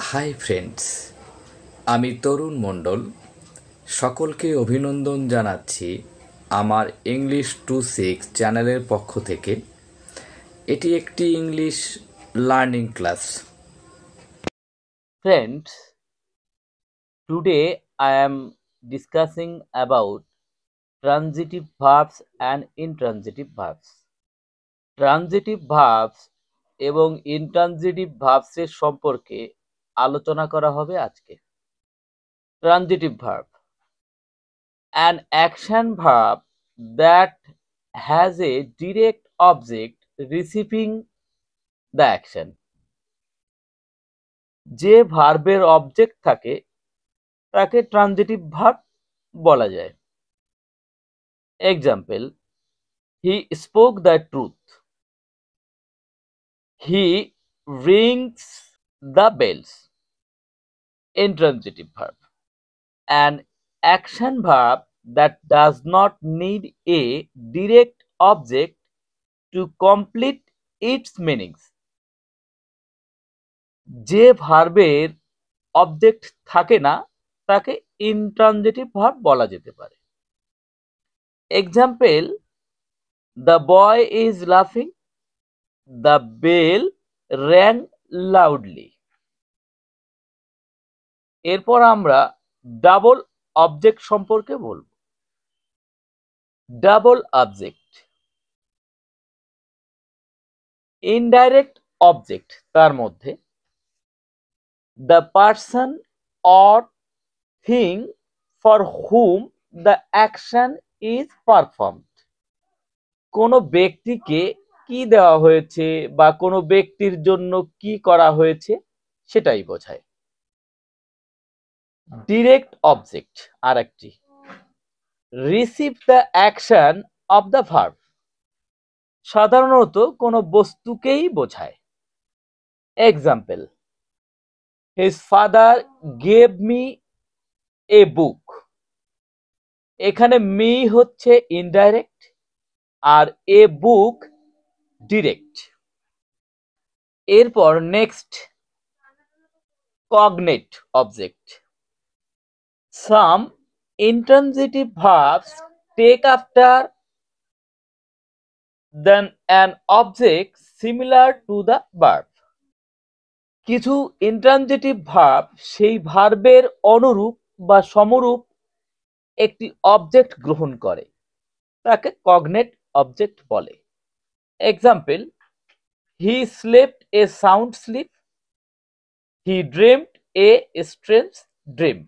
Hi friends, আমি তরুণ মণ্ডল। সকলকে অভিনন্দন জানাচ্ছি আমার ইংলিশ 26 চ্যানেলের পক্ষ থেকে। এটি একটি English learning class. Friends, today I am discussing about transitive verbs and intransitive verbs. Transitive verbs এবং intransitive verbs এর সম্পর্কে আলোচনা করা হবে আজকে। Transitive verb, an action verb that has a direct object receiving the action. যে ভার্বের object থাকে তাকে ট্রানজিটিভ ভার্ব বলা যায়। Example, he spoke the truth, he rings the bells. Intransitive verb, an action verb that does not need a direct object to complete its meanings. যে ভার্বের object থাকে না তাকে ইন্ট্রানজিটিভ ভার্ব বলা যেতে পারে। Example, the boy is laughing, the bell rang loudly. এরপর আমরা ডাবল অবজেক্ট সম্পর্কে বলবো। ডাবল অবজেক্ট, ইনডাইরেক্ট অবজেক্ট, তার মধ্যে the person or thing for whom the action is performed. কোনো ব্যক্তিকে কি দেওয়া হয়েছে বা কোনো ব্যক্তির জন্য কি করা হয়েছে সেটাই বোঝায়। ডিরেক্ট অবজেক্ট আরেকটি, receive the action of the verb, সাধারণত কোনো বস্তুকেই বোঝায়। Example, his father gave me a book. এখানে মি হচ্ছে ইনডাইরেক্ট আর এ বুক ডিরেক্ট। এরপর next, cognate object. Some intransitive verbs take after than an object similar to the verb. কিছু intransitive verb সেই ভার্বের অনুরূপ বা সমরূপ একটি অবজেক্ট গ্রহণ করে, তাকে কগনেট অবজেক্ট বলে। Example, he slept a sound sleep, he dreamed a strange dream.